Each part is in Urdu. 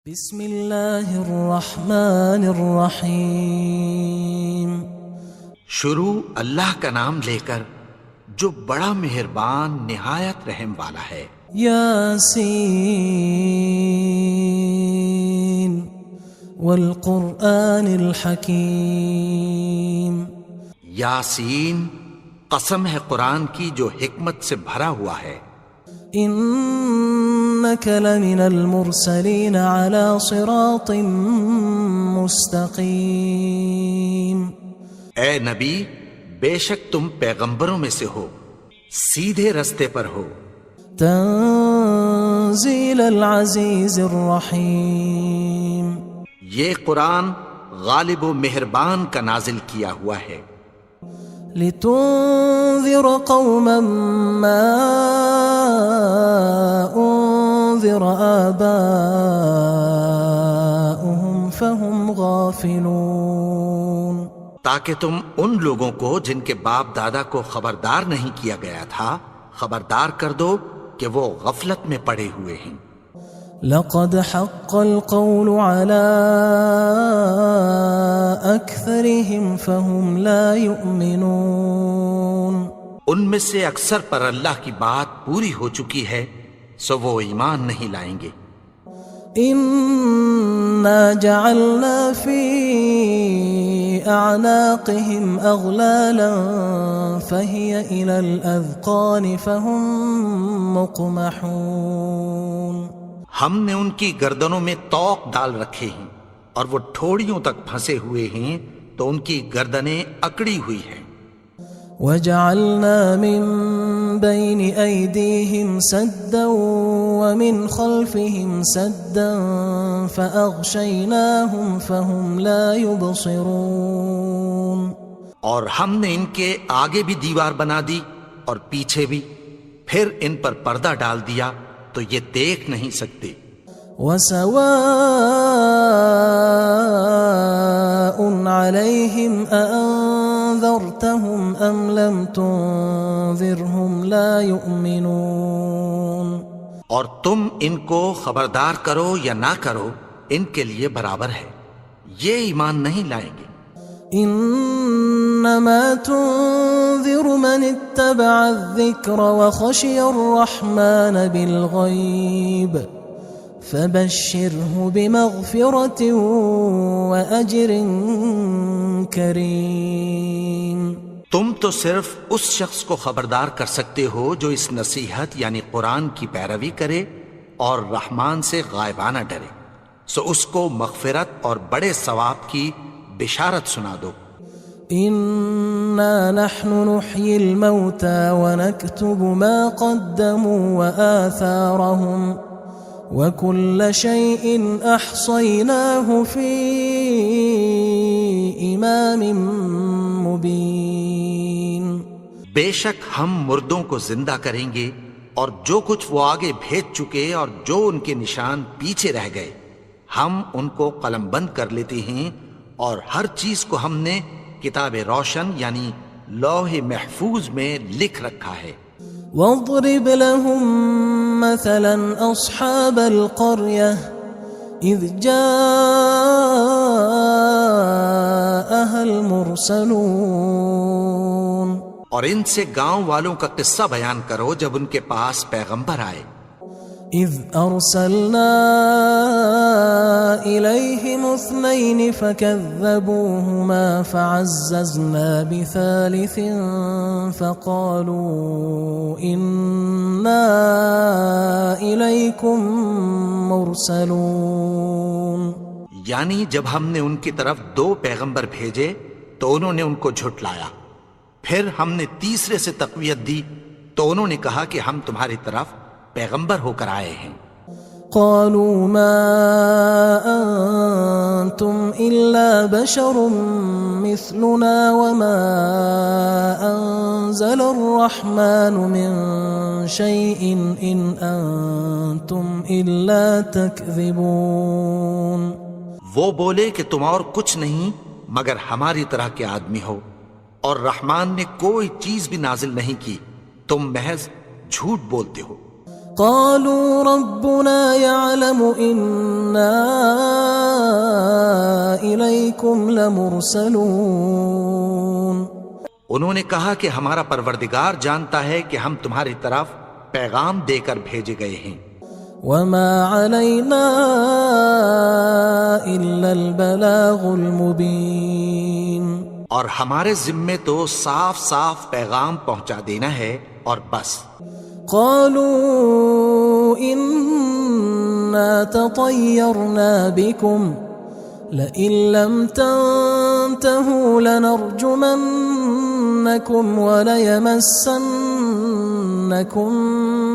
بسم اللہ الرحمن الرحیم۔ شروع اللہ کا نام لے کر جو بڑا مہربان نہایت رحم والا ہے۔ یاسین والقرآن الحکیم۔ یاسین، قسم ہے قرآن کی جو حکمت سے بھرا ہوا ہے۔ انک لمن المرسلین علی صراط مستقیم۔ اے نبی، بے شک تم پیغمبروں میں سے ہو، سیدھے رستے پر ہو۔ تنزیل العزیز الرحیم۔ یہ قرآن غالب و مہربان کا نازل کیا ہوا ہے۔ لتنذر قوما ما انذر آباؤهم فهم غافلون۔ تاکہ تم ان لوگوں کو جن کے باپ دادا کو خبردار نہیں کیا گیا تھا خبردار کر دو کہ وہ غفلت میں پڑے ہوئے ہیں۔ لقد حق القول على أكثرهم فهم لا يؤمنون۔ ان میں سے اکثر پر اللہ کی بات پوری ہو چکی ہے سو وہ ایمان نہیں لائیں گے۔ إنا جعلنا في أعناقهم أغلالا فهي إلى الأذقان فهم مقمحون۔ ہم نے ان کی گردنوں میں طوق ڈال رکھے ہیں اور وہ ٹھوڑیوں تک پھنسے ہوئے ہیں تو ان کی گردنیں اکڑی ہوئی ہیں۔ وجعلنا من بين أيديهم سدا ومن خلفهم سدا فأغشيناهم فهم لا يبصرون۔ اور ہم نے ان کے آگے بھی دیوار بنا دی اور پیچھے بھی، پھر ان پر پردہ ڈال دیا تو یہ دیکھ نہیں سکتے۔ وسواء عليهم أأنذرتهم أم لم تنذرهم لا يؤمنون۔ اور تم ان کو خبردار کرو یا نہ کرو ان کے لیے برابر ہے، یہ ایمان نہیں لائیں گے۔ انما تنذر من اتبع الذکر وخشی الرحمن بالغیب فبشره بمغفرة وأجر کریم۔ تم تو صرف اس شخص کو خبردار کر سکتے ہو جو اس نصیحت یعنی قرآن کی پیروی کرے اور رحمان سے غائبانہ ڈرے، سو اس کو مغفرت اور بڑے ثواب کی بشارت سنا دو۔ انا نحن نحيي الموتى ونكتب ما قدموا وآثارهم وكل شيء احصيناه في امام مبين۔ بے شک ہم مردوں کو زندہ کریں گے اور جو کچھ وہ آگے بھیج چکے اور جو ان کے نشان پیچھے رہ گئے ہم ان کو قلم بند کر لیتے ہیں، اور ہر چیز کو ہم نے کتاب روشن یعنی لوح محفوظ میں لکھ رکھا ہے۔ واضرب لهم مثلا اصحاب القرية اذ جاءها المرسلون۔ اور ان سے گاؤں والوں کا قصہ بیان کرو جب ان کے پاس پیغمبر آئے۔ اذ ارسلنا الیہم اثنین فکذبوہما فعززنا بثالث فقالوا انا الیکم مرسلون۔ یعنی جب ہم نے ان کی طرف 2 پیغمبر بھیجے تو انہوں نے ان کو جھٹلایا، پھر ہم نے تیسرے سے تقویت دی تو انہوں نے کہا کہ ہم تمہاری طرف پیغمبر ہو کر آئے ہیں۔ قالوا ما انتم الا بشر مثلنا وما انزل الرحمن من شيء ان انتم الا تكذبون۔ وہ بولے کہ تم اور کچھ نہیں مگر ہماری طرح کے آدمی ہو، اور رحمان نے کوئی چیز بھی نازل نہیں کی، تم محض جھوٹ بولتے ہو۔ قالوا ربنا يعلم إنا إليكم لمرسلون. انہوں نے کہا کہ ہمارا پروردگار جانتا ہے کہ ہم تمہاری طرف پیغام دے کر بھیجے گئے ہیں. وما علينا إلا البلاغ المبين. اور ہمارے ذمے تو صاف صاف پیغام پہنچا دینا ہے اور بس. قالوا إنا تطيرنا بكم لئن لم تنتهوا لنرجمنكم وليمسنكم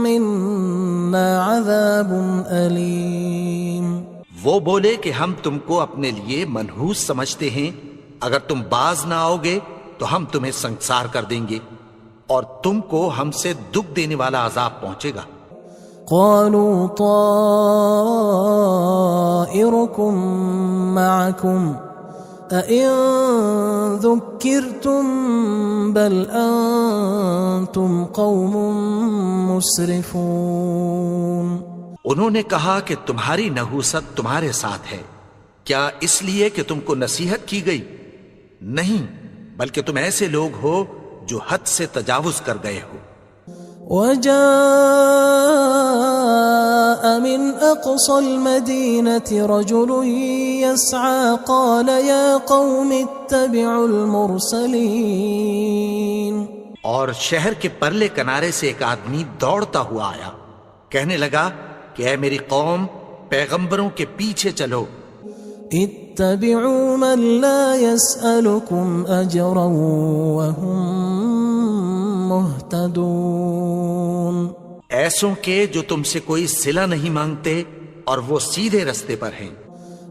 منا عذاب أليم. وہ بولے کہ ہم تم کو اپنے لیے منحوس سمجھتے ہیں، اگر تم باز نہ آؤ گے تو ہم تمہیں سنسار کر دیں گے اور تم کو ہم سے دکھ دینے والا عذاب پہنچے گا. قالوا طائركم معكم أئن ذكرتم بل أنتم قوم مسرفون. انہوں نے کہا کہ تمہاری نحوست تمہارے ساتھ ہے، کیا اس لیے کہ تم کو نصیحت کی گئی؟ نہیں، بلکہ تم ایسے لوگ ہو جو حد سے تجاوز کر گئے ہو. وجاء من أقصى المدينة رجل يسعى قال يا قوم اتبعوا المرسلين. اور شہر کے پرلے کنارے سے ایک آدمی دوڑتا ہوا آیا، کہنے لگا کہ اے میری قوم، پیغمبروں کے پیچھے چلو. اتبعوا من لا يسألكم أجرا وهم مهتدون. ایسوں کے جو تم سے کوئی صلہ نہیں مانگتے اور وہ سیدھے رستے پر ہیں.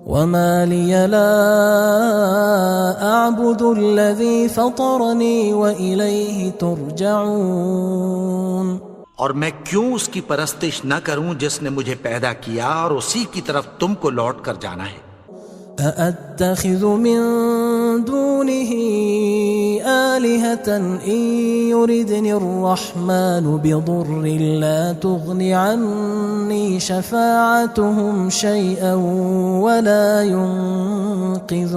وما لي لا أعبد الذي فطرني وإليه ترجعون. اور میں کیوں اس کی پرستش نہ کروں جس نے مجھے پیدا کیا اور اسی کی طرف تم کو لوٹ کر جانا ہے. أأتخذ من دونه آلهة إن يردني الرحمن بضر لا تغن عني شفاعتهم شيئا ولا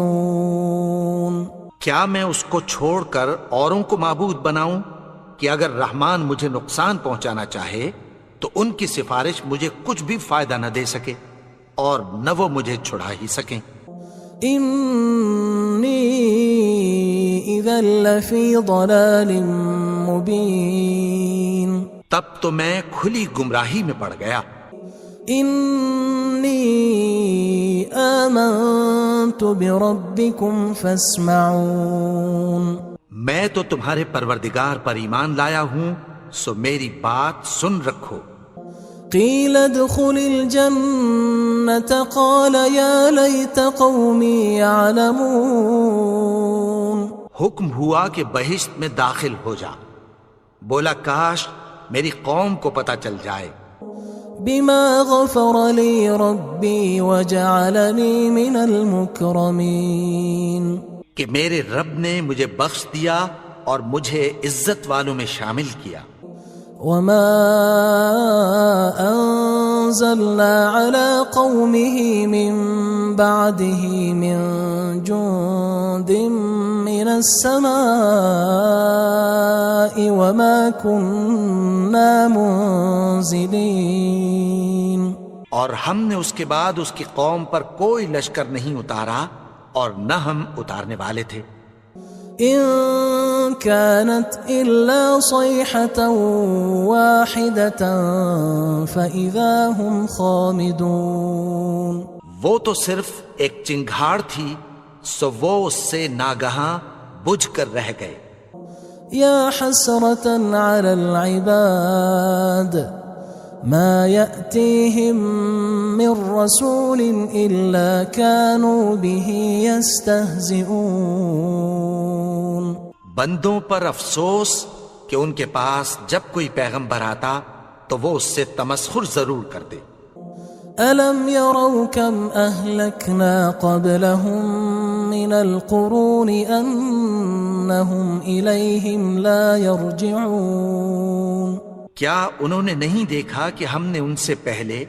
ينقذون. کیا میں اس کو چھوڑ کر اوروں کو معبود بناؤں کہ اگر رحمان مجھے نقصان پہنچانا چاہے تو ان کی سفارش مجھے کچھ بھی فائدہ نہ دے سکے اور نہ وہ مجھے چھڑا ہی سکیں. إني إذا لفي ضلال مبين. تب تو میں کھلی گمراہی میں پڑ گیا. إني آمنت بربكم فاسمعون. میں تو تمہارے پروردگار پر ایمان لایا ہوں، سو میری بات سن رکھو. قيل ادخل الجنة قال يا ليت قومي يعلمون. حکم ہوا کہ بہشت میں داخل ہو جا. بولا کاش میری قوم کو پتہ چل جائے. بما غفر لي ربي وجعلني من المكرمين. کہ میرے رب نے مجھے بخش دیا اور مجھے عزت والوں میں شامل کیا. وما أنزلنا على قومه من بعده من جند من السماء وما كنا منزلين. اور ہم نے اس کے بعد اس کی قوم پر کوئی لشکر نہیں اتارا اور نہ ہم اتارنے والے تھے. إن كانت إلا صيحة واحدة فإذا هم خامدون. وہ تو صرف ایک چنگھاڑ تھی، سو وہ اس سے ناگہاں بجھ کر رہ گئے. يا حسرة على العباد ما يأتيهم من رسول إلا كانوا به يستهزئون. بندوں پر افسوس کہ ان کے پاس جب کوئی پیغمبر آتا تو وہ اس سے تمسخر ضرور کرتے. ألم يروا كم أهلكنا قبلهم من القرون أنهم إليهم لا يرجعون. کیا انہوں نے نہیں دیکھا کہ ہم نے ان سے پہلے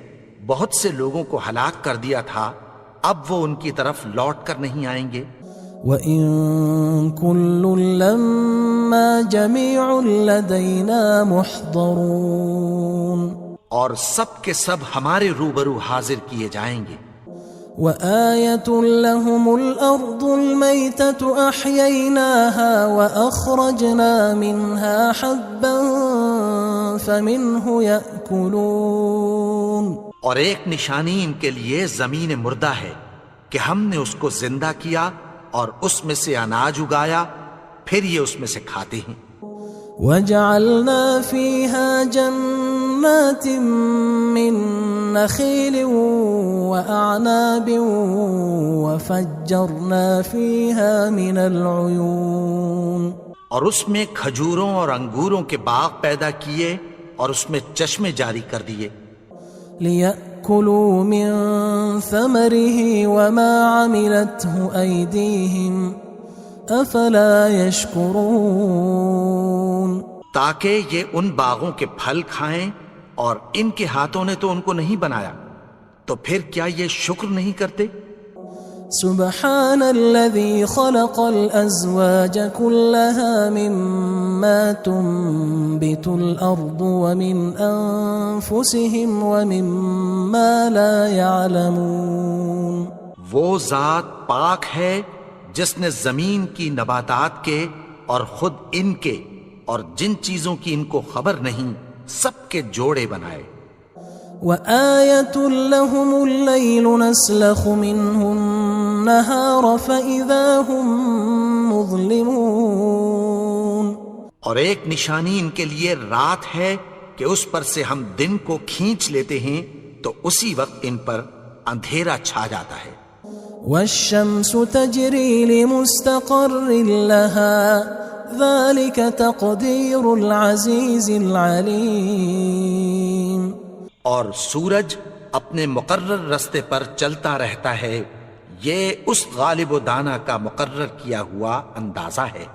بہت سے لوگوں کو ہلاک کر دیا تھا، اب وہ ان کی طرف لوٹ کر نہیں آئیں گے؟ وَإِن كُلٌّ لَمَّا جَمِيعٌ لَدَيْنَا مُحْضَرُونَ، اور سب کے سب ہمارے روبرو حاضر کیے جائیں گے۔ وَآيَةٌ لَهُمُ الْأَرْضُ الْمَيْتَةُ أَحْيَيْنَاهَا وَأَخْرَجْنَا مِنْهَا حَبًّا فَمِنْهُ يَأْكُلُونَ، اور ایک نشانی ان کے لیے زمین مردہ ہے کہ ہم نے اس کو زندہ کیا اور اس میں سے اناج اگایا، پھر یہ اس میں سے کھاتے ہیں۔ وَجَعَلْنَا فِيهَا جَنَّاتٍ مِّن نَخِيلٍ وَأَعْنَابٍ وَفَجَّرْنَا فِيهَا مِنَ الْعُيُونِ، اور اس میں کھجوروں اور انگوروں کے باغ پیدا کیے اور اس میں چشمے جاری کر دیے، لِيَأْكُلُوا مِن ثَمَرِهِ وَمَا عَمِلَتْهُ أَيْدِيهِمْ أَفَلَا يَشْكُرُونَ، تاکہ یہ ان باغوں کے پھل کھائیں، اور ان کے ہاتھوں نے تو ان کو نہیں بنایا، تو پھر کیا یہ شکر نہیں کرتے؟ سبحان الذي خلق الأزواج كلها مما تنبت الأرض ومن أنفسهم ومما لا يعلمون، وہ ذات پاک ہے جس نے زمین کی نباتات کے اور خود ان کے اور جن چیزوں کی ان کو خبر نہیں سب کے جوڑے بنائے۔ وآية لهم الليل نسلخ منه النهار فإذا هم مظلمون، اور ایک نشانی ان کے لیے رات ہے کہ اس پر سے ہم دن کو کھینچ لیتے ہیں تو اسی وقت ان پر اندھیرا چھا جاتا ہے۔ والشمس تجري لمستقر لها ذلك تقدير العزيز العليم، اور سورج اپنے مقرر رستے پر چلتا رہتا ہے، یہ اس غالب و دانا کا مقرر کیا ہوا اندازہ ہے۔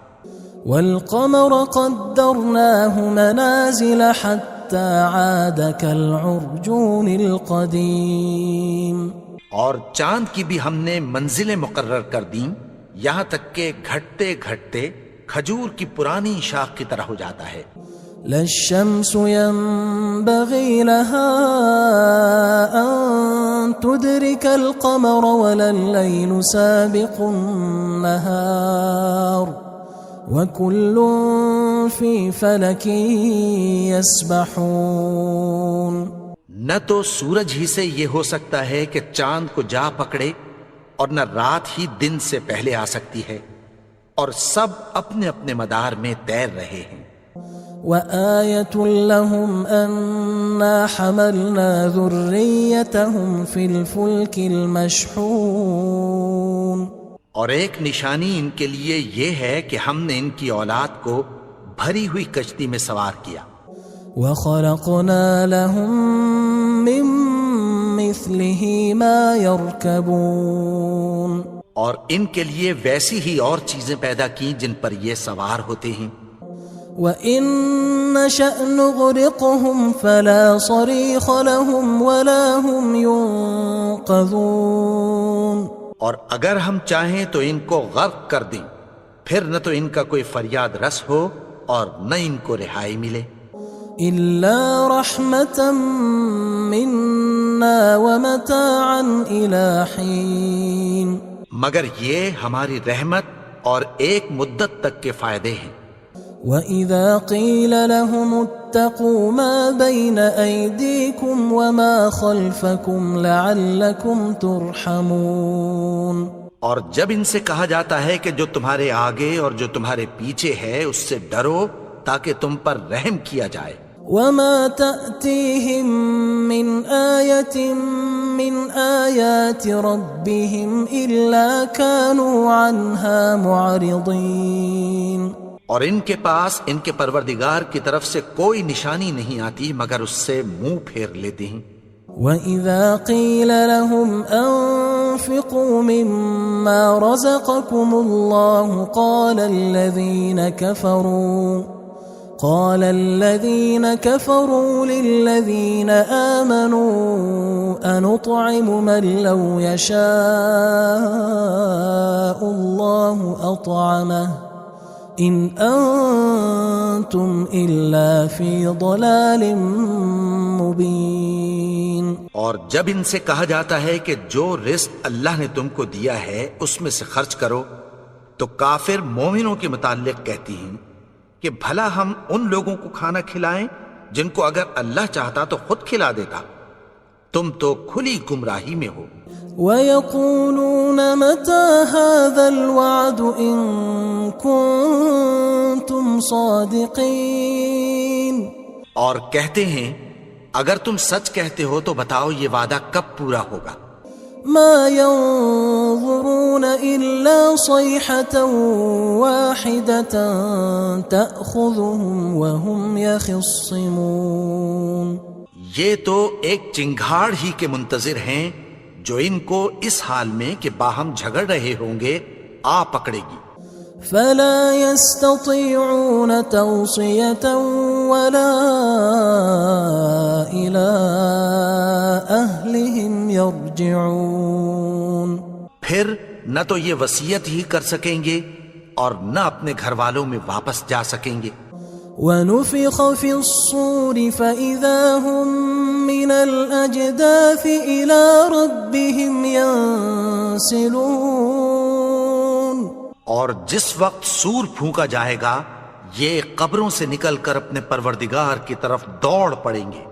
والقمر قدرناه منازل حتى عاد كالعرجون القديم، اور چاند کی بھی ہم نے منزلیں مقرر کر دیں، یہاں تک کہ گھٹتے گھٹتے کھجور کی پرانی شاخ کی طرح ہو جاتا ہے۔ لا الشمس ينبغي لها أن تدرك القمر ولا الليل سابق النهار وكل في فلك يسبحون، نہ تو سورج ہی سے یہ ہو سکتا ہے کہ چاند کو جا پکڑے، اور نہ رات ہی دن سے پہلے آ سکتی ہے، اور سب اپنے اپنے مدار میں تیر رہے ہیں۔ وآية لهم أنا حملنا ذريتهم في الفلك المشحون، اور ایک نشانی ان کے لیے یہ ہے کہ ہم نے ان کی اولاد کو بھری ہوئی کشتی میں سوار کیا۔ وخلقنا لهم من مثله ما يركبون، اور ان کے لیے ویسی ہی اور چیزیں پیدا کی جن پر یہ سوار ہوتے ہیں۔ وَإِن نَّشَأْ نُغْرِقْهُمْ فَلَا صَرِيخَ لَهُمْ وَلَا هُمْ يُنقَذُونَ، اور اگر ہم چاہیں تو ان کو غرق کر دیں، پھر نہ تو ان کا کوئی فریاد رس ہو اور نہ ان کو رہائی ملے۔ إِلَّا رَحْمَةً مِنَّا وَمَتَاعًا إِلَى حِينٍ، مگر یہ ہماری رحمت اور ایک مدت تک کے فائدے ہیں۔ وَإِذَا قِيلَ لَهُمُ اتَّقُوا مَا بَيْنَ أَيْدِيكُمْ وَمَا خَلْفَكُمْ لَعَلَّكُمْ تُرْحَمُونَ، اور جب ان سے کہا جاتا ہے کہ جو تمہارے آگے اور جو تمہارے پیچھے ہے اس سے ڈرو تاکہ تم پر رحم کیا جائے۔ وَمَا تَأْتِيهِم مِّنْ آيَةٍ مِّنْ آيَاتِ رَبِّهِمْ إِلَّا كَانُوا عَنْهَا مُعْرِضِينَ، اور ان کے پاس ان کے پروردگار کی طرف سے کوئی نشانی نہیں آتی مگر اس سے منہ پھیر لیتے ہیں۔ وَإِذَا قِيلَ لَهُمْ أَنفِقُوا مِمَّا رَزَقَكُمُ اللَّهُ قال الذين كفروا للذين آمنوا أنطعم من لو يشاء الله أطعمه إن أنتم إلا في ضلال مبين. اور جب ان سے کہا جاتا ہے کہ جو رزق اللہ نے تم کو دیا ہے اس میں سے خرچ کرو، تو کافر مومنوں کے متعلق کہتی ہیں کہ بھلا ہم ان لوگوں کو کھانا کھلائیں جن کو اگر اللہ چاہتا تو خود کھلا دیتا. تم تو کھلی گمراہی میں ہو. وَيَقُولُونَ مَتَى هَذَا الْوَعْدُ إِن كُنتُمْ صَادِقِينَ. اور کہتے ہیں اگر تم سچ کہتے ہو تو بتاؤ یہ وعدہ کب پورا ہوگا. ما ينظرون إلا صيحة واحدة تأخذهم وهم يخصمون. یہ تو ایک چنگھاڑ ہی کے منتظر ہیں جو ان کو اس حال میں کہ باہم جھگڑ رہے ہوں گے آ پکڑے گی. فلا يستطيعون توصية ولا إلى أهلهم يرجعون. پھر نہ تو یہ وصیت ہی کر سکیں گے اور نہ اپنے گھر والوں میں واپس جا سکیں گے. ونفخ في الصور فإذا هم من الأجداث إلى ربهم ينسلون. اور جس وقت سور پھونکا جائے گا یہ قبروں سے نکل کر اپنے پروردگار کی طرف دوڑ پڑیں گے.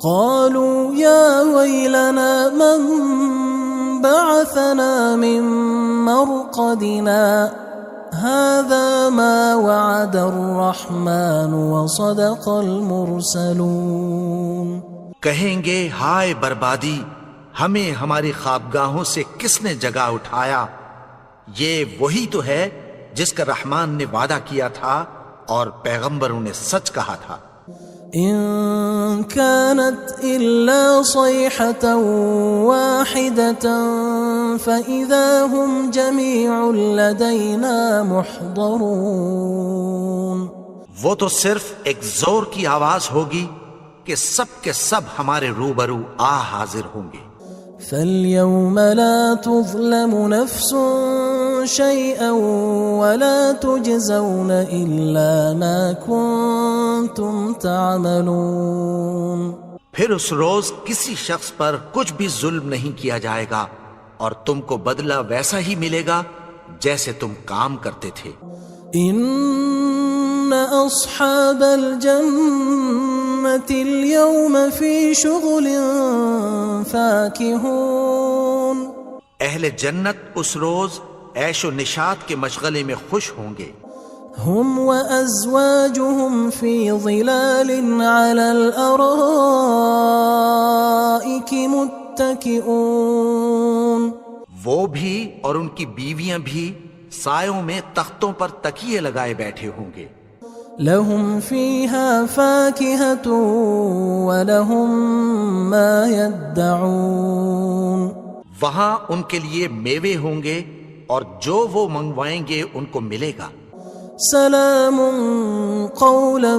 قالوا يا ويلنا من بعثنا من مرقدنا هذا ما وعد الرحمن وصدق المرسلون. کہیں گے ہائے بربادی، ہمیں ہماری خوابگاہوں سے کس نے جگا اٹھایا؟ یہ وہی تو ہے جس کا رحمان نے وعدہ کیا تھا اور پیغمبروں نے سچ کہا تھا. ان كانت الا صيحة واحدة فإذا هم جميع لدينا محضرون. وہ تو صرف ایک زور کی آواز ہوگی کہ سب کے سب ہمارے روبرو آ حاضر ہوں گے. فاليوم لا تظلم نفس شيئا ولا تجزون إلا ما كنتم تعملون. پھر اس روز کسی شخص پر کچھ بھی ظلم نہیں کیا جائے گا اور تم کو بدلہ ویسا ہی ملے گا جیسے تم کام کرتے تھے. ان اصحاب الجنة اليوم في شغل فاكهون. اہل جنت اس روز عیش و نشاط کے مشغلے میں خوش ہوں گے. هم وأزواجهم في ظلال على الأرائك متكئون. وہ بھی اور ان کی بیویاں بھی سایوں میں تختوں پر تکیے لگائے بیٹھے ہوں گے. لهم فيها فاكهة ولهم ما يدعون. وہاں ان کے لیے میوے ہوں گے اور جو وہ منگوائیں گے ان کو ملے گا. سلام قولا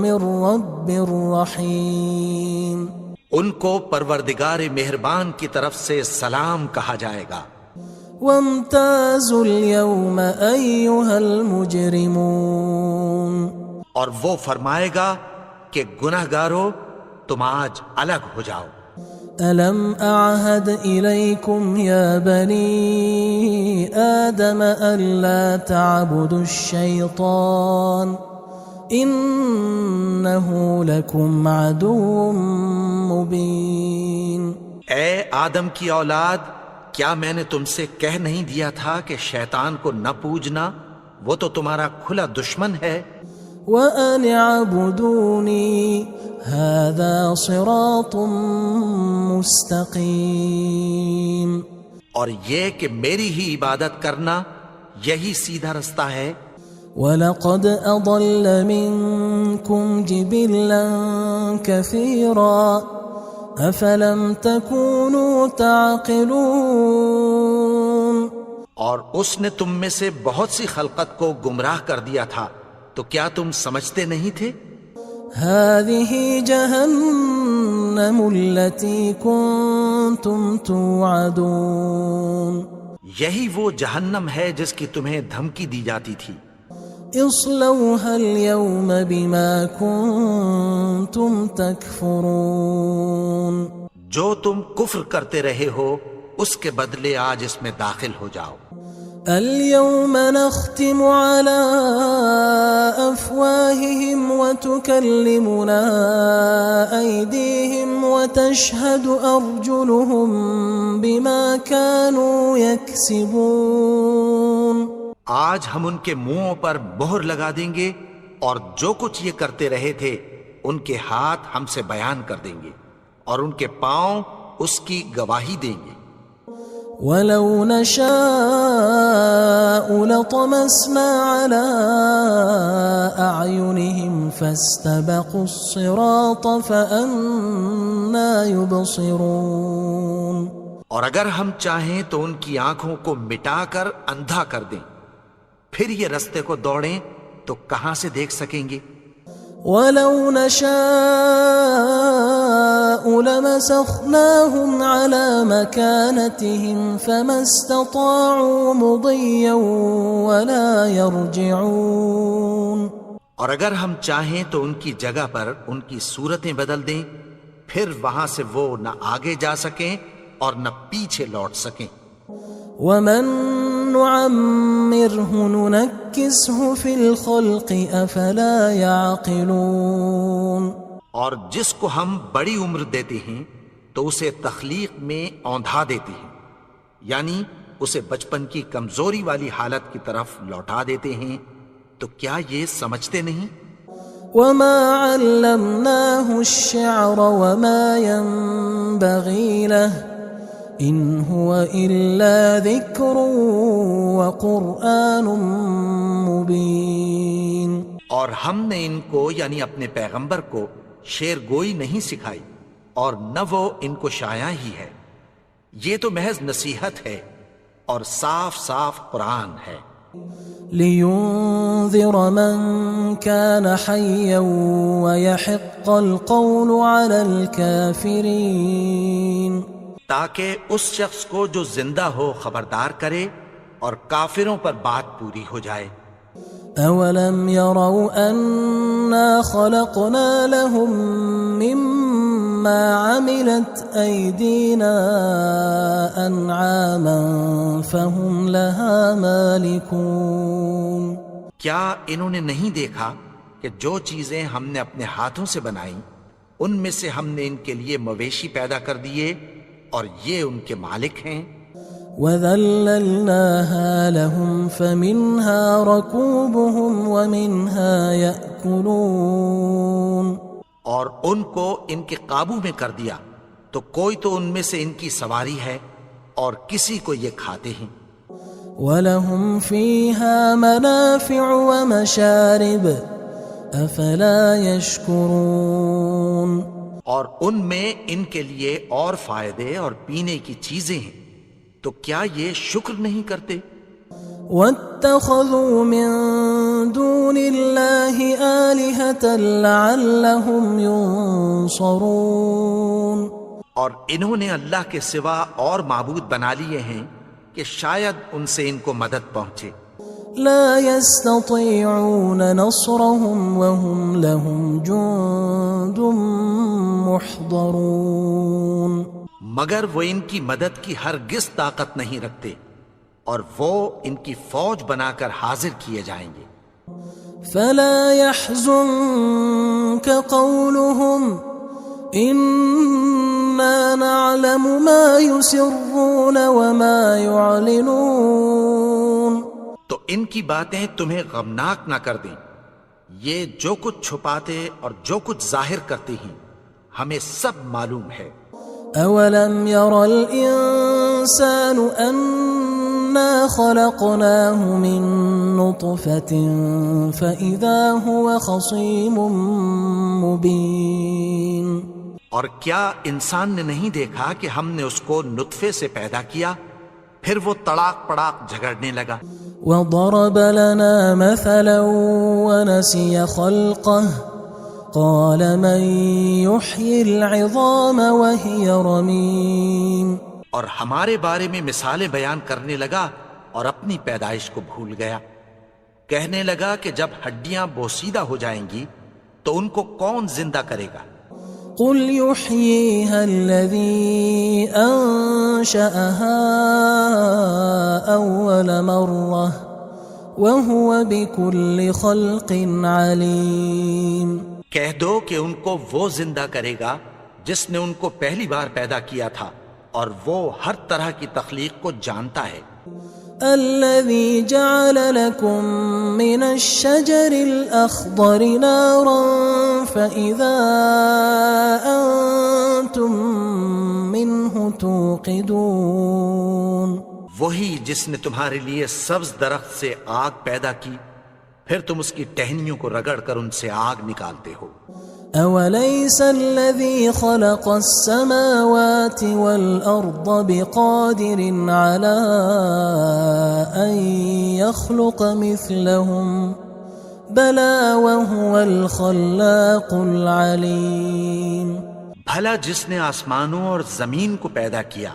من رب رحیم. ان کو پروردگار مہربان کی طرف سے سلام کہا جائے گا. وامتازوا اليوم أيها المجرمون. اور وہ فرمائے گا کہ گناہگارو تم آج الگ ہو جاؤ. ألم أعهد إليكم يا بني آدم ألا تعبدوا الشيطان إنه لكم عدو مبين. اے آدم کی اولاد، کیا میں نے تم سے کہہ نہیں دیا تھا کہ شیطان کو نہ پوجنا، وہ تو تمہارا کھلا دشمن ہے. وَأَنِ اعْبُدُونِي هَذَا صِرَاطٌ مُسْتَقِيمٌ. اور یہ کہ میری ہی عبادت کرنا یہی سیدھا رستہ ہے. وَلَقَدْ أَضَلَّ مِنْكُمْ جِبِلًّا كَثِيرًا أَفَلَمْ تَكُونُوا تَعْقِلُونَ. اور اس نے تم میں سے بہت سی خلقت کو گمراہ کر دیا تھا، تو کیا تم سمجھتے نہیں تھے؟ هذه جهنم التي كنتم توعدون یہی وہ جہنم ہے جس کی تمہیں دھمکی دی جاتی تھی. اصلوها اليوم بما كنتم تكفرون جو تم کفر کرتے رہے ہو اس کے بدلے آج اس میں داخل ہو جاؤ. اليوم نختم على أفواههم وتكلمنا أيديهم وتشهد أرجلهم بما كانوا يكسبون. آج ہم ان کے منہوں پر مہر لگا دیں گے اور جو کچھ یہ کرتے رہے تھے ان کے ہاتھ ہم سے بیان کر دیں گے اور ان کے پاؤں اس کی گواہی دیں گے. وَلَوْ نَشَاءُ لَطَمَسْنَا عَلَىٰ أَعْيُنِهِمْ فَاسْتَبَقُوا الصِّرَاطَ فَأَنَّىٰ يُبْصِرُونَ. اور اگر ہم چاہیں تو ان کی آنکھوں کو مٹا کر اندھا کر دیں، پھر یہ رستے کو دوڑیں تو کہاں سے دیکھ سکیں گے. وَلَوْ نَشَاءُ لَمَسَخْنَاهُمْ عَلَىٰ مَكَانَتِهِمْ فَمَا اسْتَطَاعُوا مُضِيًّا وَلَا يَرْجِعُونَ. اور اگر ہم چاہیں تو ان کی جگہ پر ان کی صورتیں بدل دیں، پھر وہاں سے وہ نہ آگے جا سکیں اور نہ پیچھے لوٹ سکیں. وَمَن نُعَمِّرْهُ نُنَكِّسْهُ فِي الْخَلْقِ أَفَلَا يَعْقِلُونَ. اور جس کو ہم بڑی عمر دیتے ہیں تو اسے تخلیق میں اوندھا دیتے ہیں، یعنی اسے بچپن کی کمزوری والی حالت کی طرف لوٹا دیتے ہیں. تو کیا یہ سمجھتے نہیں؟ وَمَا عَلَّمْنَاهُ الشِّعْرَ وَمَا يَنبَغِي لَهُ إِنْ هُوَ إِلَّا ذِكْرٌ وَقُرْآنٌ مُبِينٌ. اور ہم نے ان کو یعنی اپنے پیغمبر کو شعر گوئی نہیں سکھائی اور نہ وہ ان کو شایع ہی ہے. یہ تو محض نصیحت ہے اور صاف صاف قرآن ہے. لِيُنذِرَ مَن كَانَ حَيًّا وَيَحِقَّ الْقَوْلُ عَلَى الْكَافِرِينَ. تاکہ اس شخص کو جو زندہ ہو خبردار کرے اور کافروں پر بات پوری ہو جائے. أَوَلَمْ يَرَوْا أَنَّا خَلَقْنَا لَهُم مِّمَّا عَمِلَتْ أَيْدِينَا أَنْعَامًا فَهُمْ لَهَا مَالِكُونَ. کیا انہوں نے نہیں دیکھا کہ جو چیزیں ہم نے اپنے ہاتھوں سے بنائیں ان میں سے ہم نے ان کے لیے مویشی پیدا کر دیے اور یہ ان کے مالک ہیں. وَذَلَّلْنَاهَا لَهُمْ فَمِنْهَا رَكُوبُهُمْ وَمِنْهَا يَأْكُلُونَ. اور ان کو ان کے قابو میں کر دیا تو کوئی تو ان میں سے ان کی سواری ہے اور کسی کو یہ کھاتے ہیں. وَلَهُمْ فِيهَا مَنَافِعُ وَمَشَارِبُ أَفَلَا يَشْكُرُونَ. اور ان میں ان کے لیے اور فائدے اور پینے کی چیزیں ہیں، تو کیا یہ شکر نہیں کرتے؟ وَاتَّخَذُوا مِن دُونِ اللَّهِ آلِهَةً لَعَلَّهُمْ يُنصَرُونَ. اور انہوں نے اللہ کے سوا اور معبود بنا لیے ہیں کہ شاید ان سے ان کو مدد پہنچے. لا يستطيعون نصرهم وهم لهم جند محضرون. مگر وہ ان کی مدد کی ہرگز طاقت نہیں رکھتے اور وہ ان کی فوج بنا کر حاضر کیے جائیں گے. فلا يحزنك قولهم إنا نعلم ما يسرون وما يعلنون. تو ان کی باتیں تمہیں غمناک نہ کر دیں. یہ جو کچھ چھپاتے اور جو کچھ ظاہر کرتے ہیں ہمیں سب معلوم ہے. أَوَلَمْ يَرَ الْإِنسَانُ أَنَّا خَلَقْنَاهُ مِن نُّطْفَةٍ فَإِذَا هُوَ خَصِيمٌ مُّبِينٌ. اور کیا انسان نے نہیں دیکھا کہ ہم نے اس کو نطفے سے پیدا کیا، پھر وہ تڑاک پڑاک جھگڑنے لگا. وضرب لنا مثلا ونسي خلقه قال من يحيي العظام وهي رميم اور ہمارے بارے میں مثالیں بیان کرنے لگا اور اپنی پیدائش کو بھول گیا. کہنے لگا کہ جب ہڈیاں بوسیدہ ہو جائیں گی تو ان کو کون زندہ کرے گا؟ قل يحييها الذي أنشأها أول مرة وهو بكل خلق عليم. کہہ دو کہ ان کو وہ زندہ کرے گا جس نے ان کو پہلی بار پیدا کیا تھا اور وہ ہر طرح کی تخلیق کو جانتا ہے. الذي جعل لكم من الشجر الأخضر نارا فإذا أنتم منه توقدون. وہی جس نے تمہارے لیے سبز درخت سے آگ پیدا کی پھر تم اس کی ٹہنیوں کو رگڑ کر ان سے آگ نکالتے ہو. أوليس الذي خلق السماوات والأرض بقادر على أن يخلق مثلهم بلى وهو الخلاق العليم. بھلا جس نے آسمانوں اور زمین کو پیدا کیا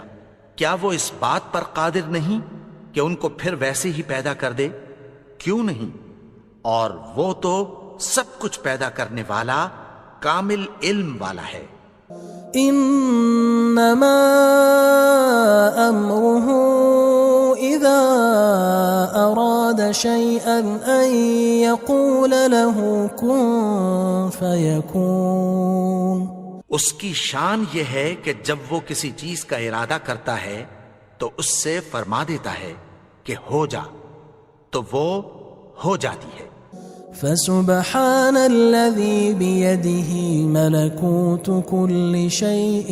کیا وہ اس بات پر قادر نہیں کہ ان کو پھر ویسے ہی پیدا کر دے؟ کیوں نہیں؟ اور وہ تو سب کچھ پیدا کرنے والا کامل علم والا ہے. انما امره اذا اراد شيئا ان يقول له كن فيكون. اس کی شان یہ ہے کہ جب وہ کسی چیز کا ارادہ کرتا ہے تو اس سے فرما دیتا ہے کہ ہو جا تو وہ ہو جاتی ہے. فسبحان الذي بيده ملكوت كل شيء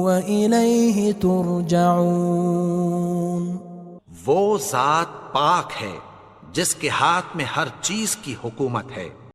وإليه ترجعون. وہ ذات پاک ہے جس کے ہاتھ میں ہر چیز کی حکومت ہے